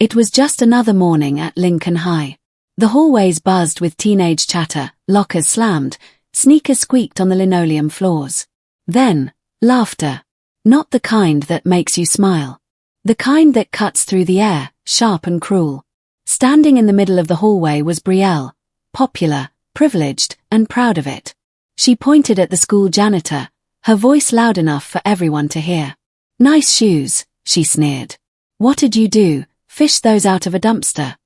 It was just another morning at Lincoln High. The hallways buzzed with teenage chatter, lockers slammed, sneakers squeaked on the linoleum floors. Then, laughter. Not the kind that makes you smile. The kind that cuts through the air, sharp and cruel. Standing in the middle of the hallway was Brielle, popular, privileged, and proud of it. She pointed at the school janitor, her voice loud enough for everyone to hear. "Nice shoes," she sneered. "What did you do, fish those out of a dumpster?"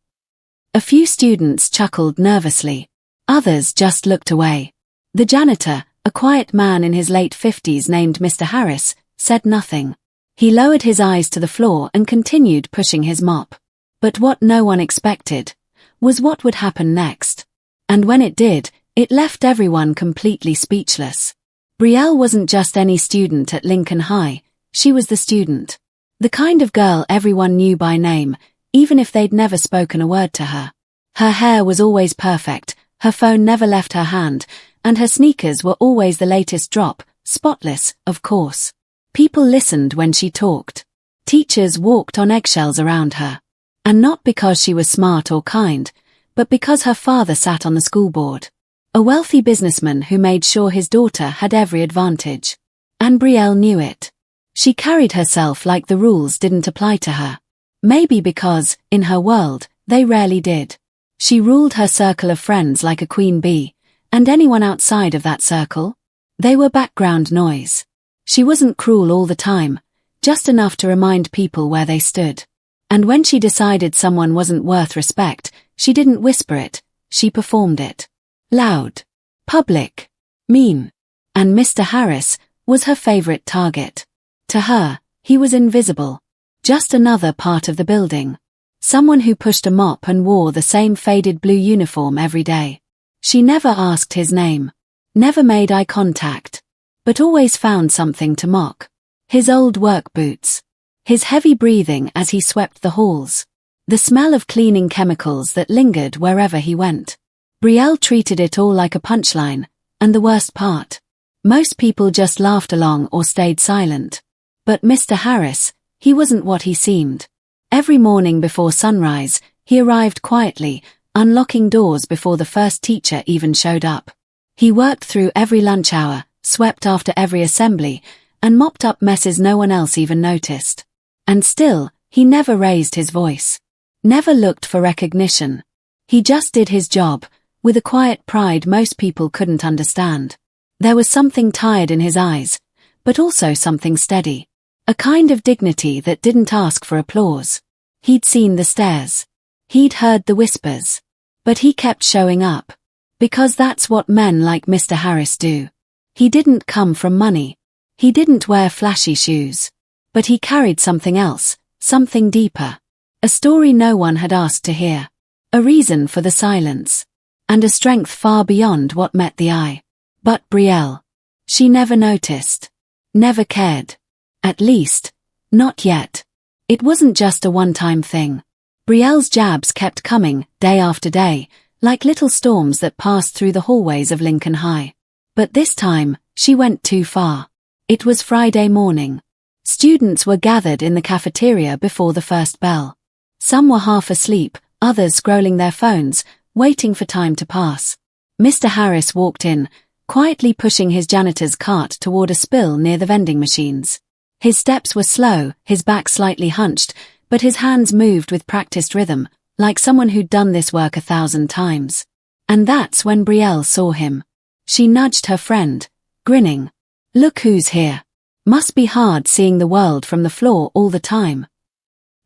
A few students chuckled nervously. Others just looked away. The janitor, a quiet man in his late 50s named Mr. Harris, said nothing. He lowered his eyes to the floor and continued pushing his mop. But what no one expected was what would happen next. And when it did, it left everyone completely speechless. Brielle wasn't just any student at Lincoln High, she was the student. The kind of girl everyone knew by name, even if they'd never spoken a word to her. Her hair was always perfect, her phone never left her hand, and her sneakers were always the latest drop, spotless, of course. People listened when she talked. Teachers walked on eggshells around her. And not because she was smart or kind, but because her father sat on the school board. A wealthy businessman who made sure his daughter had every advantage. And Brielle knew it. She carried herself like the rules didn't apply to her. Maybe because, in her world, they rarely did. She ruled her circle of friends like a queen bee, and anyone outside of that circle? They were background noise. She wasn't cruel all the time, just enough to remind people where they stood. And when she decided someone wasn't worth respect, she didn't whisper it, she performed it. Loud. Public. Mean. And Mr. Harris was her favorite target. To her, he was invisible. Just another part of the building. Someone who pushed a mop and wore the same faded blue uniform every day. She never asked his name. Never made eye contact. But always found something to mock. His old work boots. His heavy breathing as he swept the halls. The smell of cleaning chemicals that lingered wherever he went. Brielle treated it all like a punchline, and the worst part. Most people just laughed along or stayed silent. But Mr. Harris, he wasn't what he seemed. Every morning before sunrise, he arrived quietly, unlocking doors before the first teacher even showed up. He worked through every lunch hour, swept after every assembly, and mopped up messes no one else even noticed. And still, he never raised his voice. Never looked for recognition. He just did his job, with a quiet pride most people couldn't understand. There was something tired in his eyes, but also something steady. A kind of dignity that didn't ask for applause. He'd seen the stares. He'd heard the whispers. But he kept showing up. Because that's what men like Mr. Harris do. He didn't come from money. He didn't wear flashy shoes. But he carried something else, something deeper. A story no one had asked to hear. A reason for the silence. And a strength far beyond what met the eye. But Brielle. She never noticed. Never cared. At least, not yet. It wasn't just a one-time thing. Brielle's jabs kept coming, day after day, like little storms that passed through the hallways of Lincoln High. But this time, she went too far. It was Friday morning. Students were gathered in the cafeteria before the first bell. Some were half asleep, others scrolling their phones, waiting for time to pass. Mr. Harris walked in, quietly pushing his janitor's cart toward a spill near the vending machines. His steps were slow, his back slightly hunched, but his hands moved with practiced rhythm, like someone who'd done this work 1,000 times. And that's when Brielle saw him. She nudged her friend, grinning. "Look who's here. Must be hard seeing the world from the floor all the time."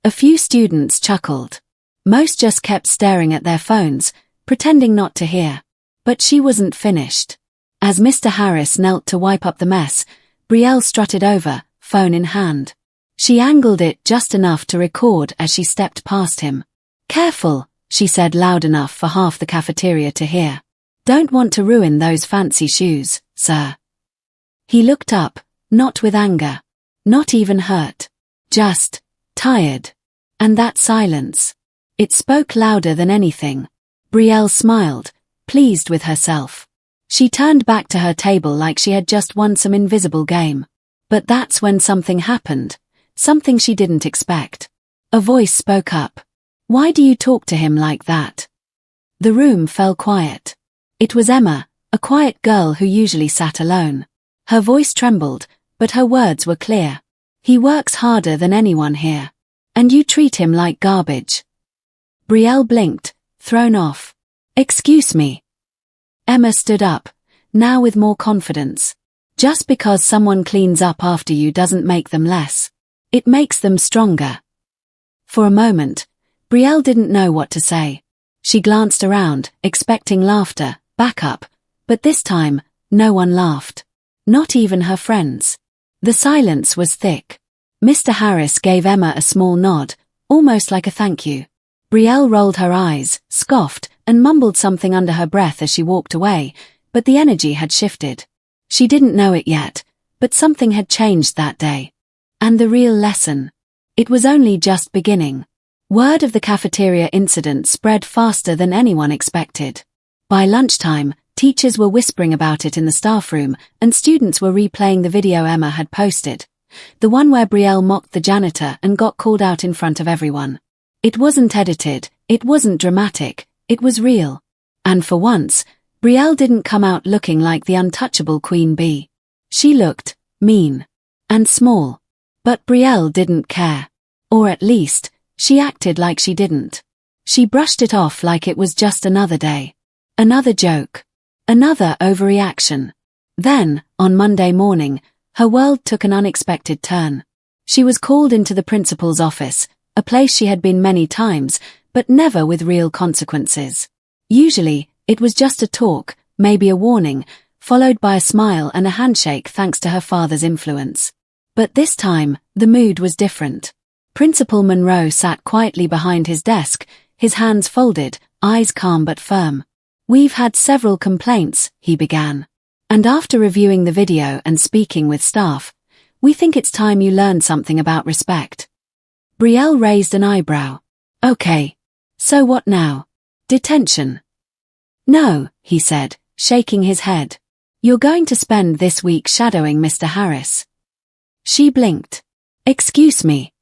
A few students chuckled. Most just kept staring at their phones, pretending not to hear. But she wasn't finished. As Mr. Harris knelt to wipe up the mess, Brielle strutted over, phone in hand. She angled it just enough to record as she stepped past him. "Careful," she said loud enough for half the cafeteria to hear. "Don't want to ruin those fancy shoes, sir." He looked up, not with anger. Not even hurt. Just tired. And that silence. It spoke louder than anything. Brielle smiled, pleased with herself. She turned back to her table like she had just won some invisible game. But that's when something happened, something she didn't expect. A voice spoke up. Why do you talk to him like that? The room fell quiet. It was Emma, a quiet girl who usually sat alone. Her voice trembled, but her words were clear. He works harder than anyone here. And you treat him like garbage. Brielle blinked, thrown off. Excuse me. Emma stood up, now with more confidence. Just because someone cleans up after you doesn't make them less. It makes them stronger. For a moment, Brielle didn't know what to say. She glanced around, expecting laughter, backup, but this time, no one laughed. Not even her friends. The silence was thick. Mr. Harris gave Emma a small nod, almost like a thank you. Brielle rolled her eyes, scoffed, and mumbled something under her breath as she walked away, but the energy had shifted. She didn't know it yet, but something had changed that day. And the real lesson. It was only just beginning. Word of the cafeteria incident spread faster than anyone expected. By lunchtime, teachers were whispering about it in the staff room, and students were replaying the video Emma had posted. The one where Brielle mocked the janitor and got called out in front of everyone. It wasn't edited, it wasn't dramatic, it was real. And for once, Brielle didn't come out looking like the untouchable queen bee. She looked mean and small. But Brielle didn't care. Or at least, she acted like she didn't. She brushed it off like it was just another day. Another joke. Another overreaction. Then, on Monday morning, her world took an unexpected turn. She was called into the principal's office, a place she had been many times, but never with real consequences. Usually, it was just a talk, maybe a warning, followed by a smile and a handshake thanks to her father's influence. But this time, the mood was different. Principal Monroe sat quietly behind his desk, his hands folded, eyes calm but firm. "We've had several complaints," he began. "And after reviewing the video and speaking with staff, we think it's time you learned something about respect." Brielle raised an eyebrow. "Okay. So what now? Detention?" "No," he said, shaking his head. "You're going to spend this week shadowing Mr. Harris." She blinked. "Excuse me."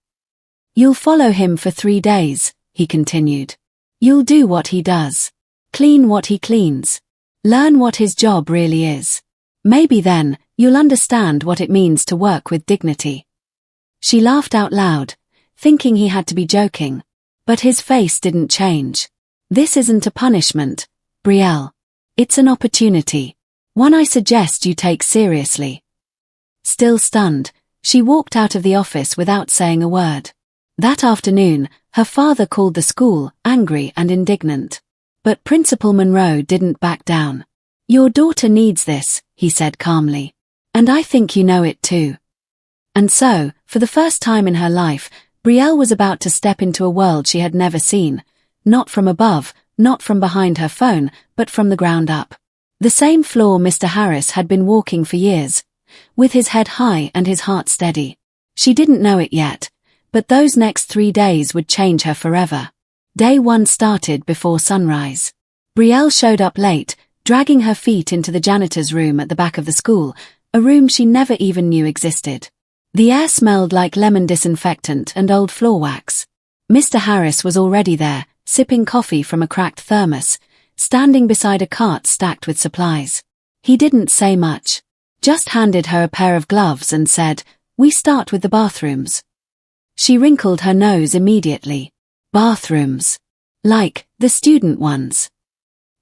"You'll follow him for 3 days," he continued. "You'll do what he does. Clean what he cleans. Learn what his job really is. Maybe then, you'll understand what it means to work with dignity." She laughed out loud, thinking he had to be joking. But his face didn't change. "This isn't a punishment, Brielle. It's an opportunity. One I suggest you take seriously." Still stunned, she walked out of the office without saying a word. That afternoon, her father called the school, angry and indignant. But Principal Monroe didn't back down. "Your daughter needs this," he said calmly. "And I think you know it too." And so, for the first time in her life, Brielle was about to step into a world she had never seen. Not from above, not from behind her phone, but from the ground up. The same floor Mr. Harris had been walking for years, with his head high and his heart steady. She didn't know it yet, but those next 3 days would change her forever. Day 1 started before sunrise. Brielle showed up late, dragging her feet into the janitor's room at the back of the school, a room she never even knew existed. The air smelled like lemon disinfectant and old floor wax. Mr. Harris was already there, sipping coffee from a cracked thermos, standing beside a cart stacked with supplies. He didn't say much, just handed her a pair of gloves and said, "We start with the bathrooms." She wrinkled her nose immediately. "Bathrooms? Like, the student ones?"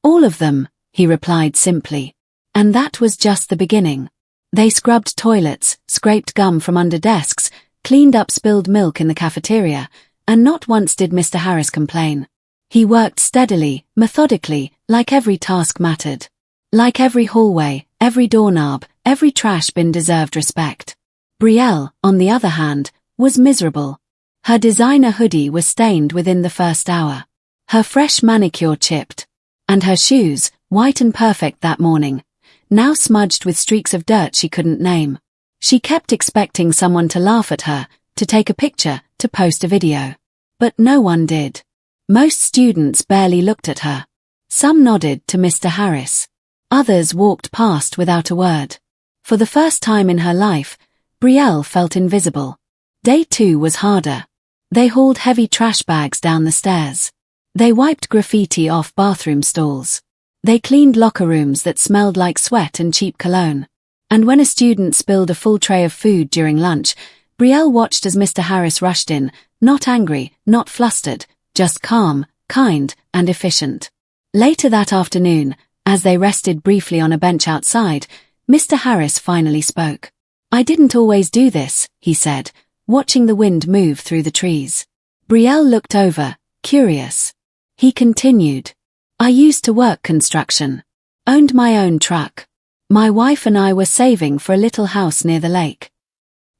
"All of them," he replied simply. And that was just the beginning. They scrubbed toilets, scraped gum from under desks, cleaned up spilled milk in the cafeteria, and not once did Mr. Harris complain. He worked steadily, methodically, like every task mattered. Like every hallway, every doorknob, every trash bin deserved respect. Brielle, on the other hand, was miserable. Her designer hoodie was stained within the first hour. Her fresh manicure chipped. And her shoes, white and perfect that morning, now smudged with streaks of dirt she couldn't name. She kept expecting someone to laugh at her, to take a picture, to post a video. But no one did. Most students barely looked at her. Some nodded to Mr. Harris. Others walked past without a word. For the first time in her life, Brielle felt invisible. Day 2 was harder. They hauled heavy trash bags down the stairs. They wiped graffiti off bathroom stalls. They cleaned locker rooms that smelled like sweat and cheap cologne. And when a student spilled a full tray of food during lunch, Brielle watched as Mr. Harris rushed in, not angry, not flustered, just calm, kind, and efficient. Later that afternoon, as they rested briefly on a bench outside, Mr. Harris finally spoke. "I didn't always do this," he said, watching the wind move through the trees. Brielle looked over, curious. He continued. "I used to work construction. Owned my own truck. My wife and I were saving for a little house near the lake."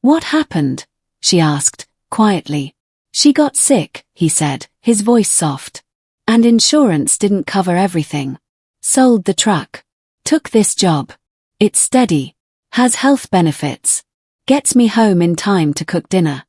"What happened?" she asked, quietly. "She got sick," he said, his voice soft. "And insurance didn't cover everything. Sold the truck. Took this job. It's steady. Has health benefits. Gets me home in time to cook dinner."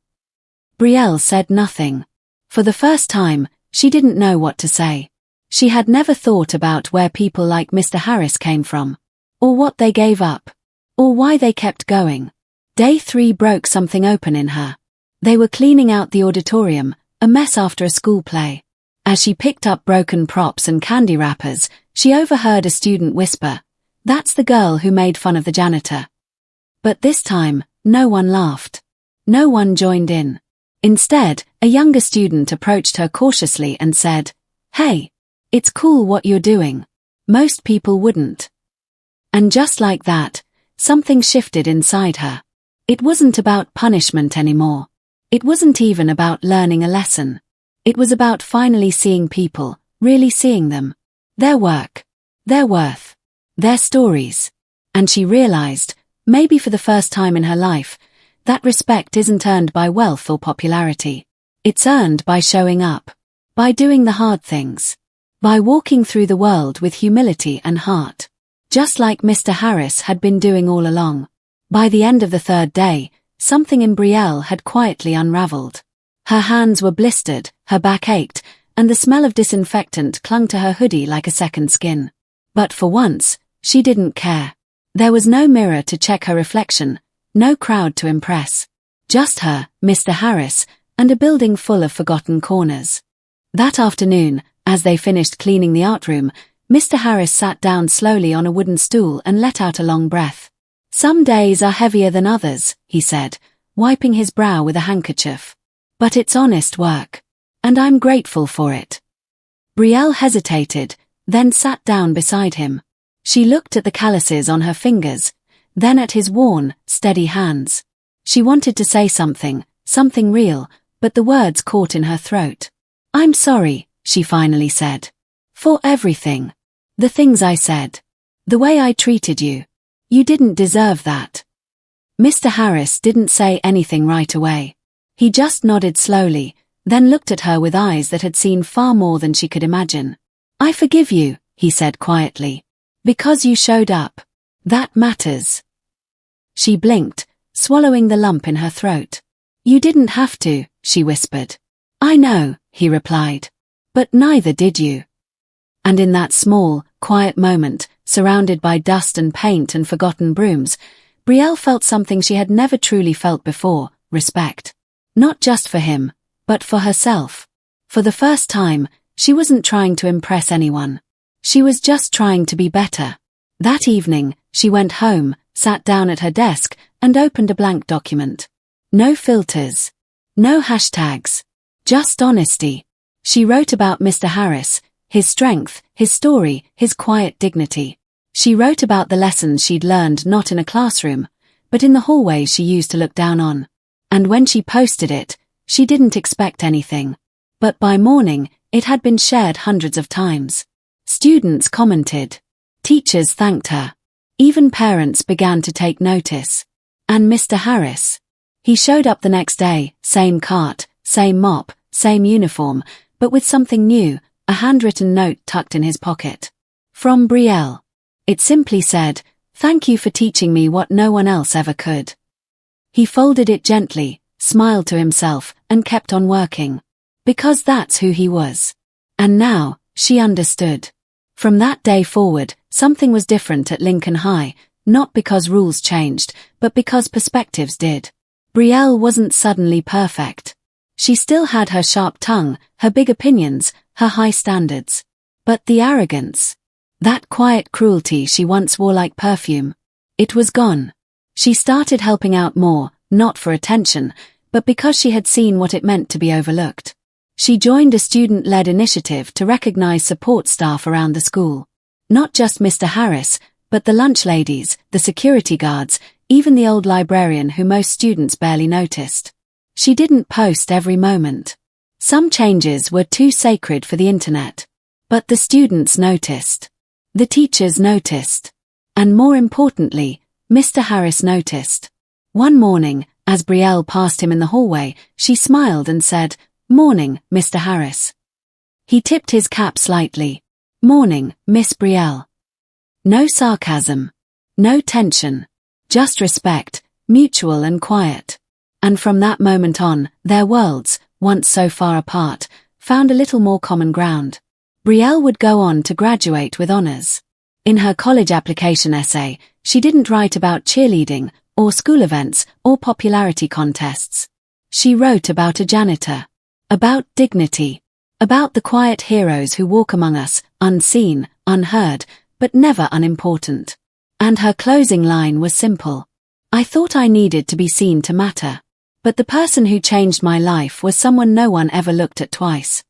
Brielle said nothing. For the first time, she didn't know what to say. She had never thought about where people like Mr. Harris came from, or what they gave up, or why they kept going. Day 3 broke something open in her. They were cleaning out the auditorium, a mess after a school play. As she picked up broken props and candy wrappers, she overheard a student whisper, "That's the girl who made fun of the janitor." But this time, no one laughed. No one joined in. Instead, a younger student approached her cautiously and said, "Hey, it's cool what you're doing. Most people wouldn't." And just like that, something shifted inside her. It wasn't about punishment anymore. It wasn't even about learning a lesson. It was about finally seeing people, really seeing them. Their work. Their worth. Their stories. And she realized, maybe for the first time in her life, that respect isn't earned by wealth or popularity. It's earned by showing up. By doing the hard things. By walking through the world with humility and heart. Just like Mr. Harris had been doing all along. By the end of the 3rd day, something in Brielle had quietly unraveled. Her hands were blistered, her back ached, and the smell of disinfectant clung to her hoodie like a second skin. But for once, she didn't care. There was no mirror to check her reflection, no crowd to impress. Just her, Mr. Harris, and a building full of forgotten corners. That afternoon, as they finished cleaning the art room, Mr. Harris sat down slowly on a wooden stool and let out a long breath. "Some days are heavier than others," he said, wiping his brow with a handkerchief. "But it's honest work. And I'm grateful for it." Brielle hesitated, then sat down beside him. She looked at the calluses on her fingers, then at his worn, steady hands. She wanted to say something real, but the words caught in her throat. "I'm sorry," she finally said. "For everything. The things I said. The way I treated you. You didn't deserve that." Mr. Harris didn't say anything right away. He just nodded slowly, then looked at her with eyes that had seen far more than she could imagine. "I forgive you," he said quietly. "Because you showed up. That matters." She blinked, swallowing the lump in her throat. "You didn't have to," she whispered. "I know," he replied. "But neither did you." And in that small, quiet moment, surrounded by dust and paint and forgotten brooms, Brielle felt something she had never truly felt before, respect. Not just for him, but for herself. For the first time, she wasn't trying to impress anyone. She was just trying to be better. That evening, she went home, sat down at her desk, and opened a blank document. No filters. No hashtags. Just honesty. She wrote about Mr. Harris, his strength, his story, his quiet dignity. She wrote about the lessons she'd learned not in a classroom, but in the hallways she used to look down on. And when she posted it, she didn't expect anything. But by morning, it had been shared hundreds of times. Students commented. Teachers thanked her. Even parents began to take notice. And Mr. Harris? He showed up the next day, same cart, same mop, same uniform, but with something new, a handwritten note tucked in his pocket. From Brielle. It simply said, "Thank you for teaching me what no one else ever could." He folded it gently, smiled to himself, and kept on working. Because that's who he was. And now, she understood. From that day forward, something was different at Lincoln High, not because rules changed, but because perspectives did. Brielle wasn't suddenly perfect. She still had her sharp tongue, her big opinions, her high standards. But the arrogance, that quiet cruelty she once wore like perfume, it was gone. She started helping out more, not for attention, but because she had seen what it meant to be overlooked. She joined a student-led initiative to recognize support staff around the school. Not just Mr. Harris, but the lunch ladies, the security guards, even the old librarian who most students barely noticed. She didn't post every moment. Some changes were too sacred for the internet. But the students noticed. The teachers noticed. And more importantly, Mr. Harris noticed. One morning, as Brielle passed him in the hallway, she smiled and said, "Morning, Mr. Harris." He tipped his cap slightly. "Morning, Miss Brielle." No sarcasm. No tension. Just respect, mutual and quiet. And from that moment on, their worlds, once so far apart, found a little more common ground. Brielle would go on to graduate with honors. In her college application essay, she didn't write about cheerleading, or school events, or popularity contests. She wrote about a janitor. About dignity. About the quiet heroes who walk among us, unseen, unheard, but never unimportant. And her closing line was simple. "I thought I needed to be seen to matter. But the person who changed my life was someone no one ever looked at twice."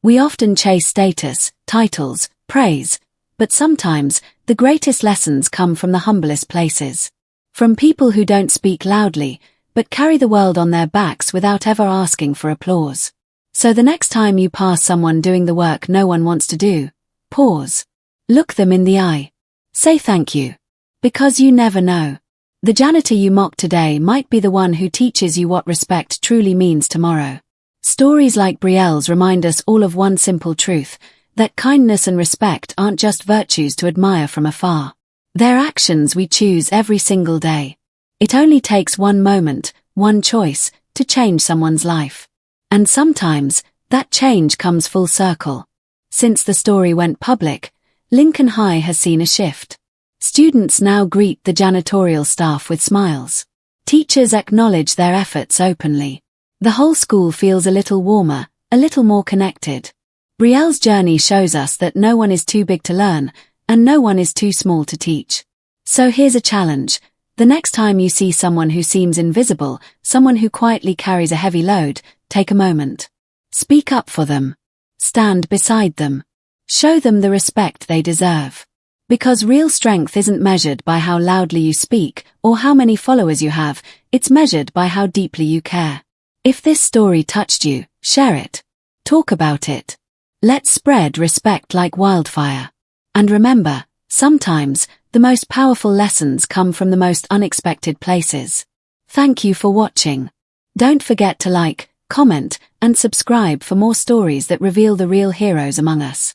We often chase status, titles, praise, but sometimes the greatest lessons come from the humblest places. From people who don't speak loudly, but carry the world on their backs without ever asking for applause. So the next time you pass someone doing the work no one wants to do, pause. Look them in the eye. Say thank you. Because you never know. The janitor you mock today might be the one who teaches you what respect truly means tomorrow. Stories like Brielle's remind us all of one simple truth, that kindness and respect aren't just virtues to admire from afar. They're actions we choose every single day. It only takes one moment, one choice, to change someone's life. And sometimes, that change comes full circle. Since the story went public, Lincoln High has seen a shift. Students now greet the janitorial staff with smiles. Teachers acknowledge their efforts openly. The whole school feels a little warmer, a little more connected. Brielle's journey shows us that no one is too big to learn, and no one is too small to teach. So here's a challenge. The next time you see someone who seems invisible, someone who quietly carries a heavy load, take a moment. Speak up for them. Stand beside them. Show them the respect they deserve. Because real strength isn't measured by how loudly you speak or how many followers you have, it's measured by how deeply you care. If this story touched you, share it. Talk about it. Let's spread respect like wildfire. And remember, sometimes, the most powerful lessons come from the most unexpected places. Thank you for watching. Don't forget to like, comment, and subscribe for more stories that reveal the real heroes among us.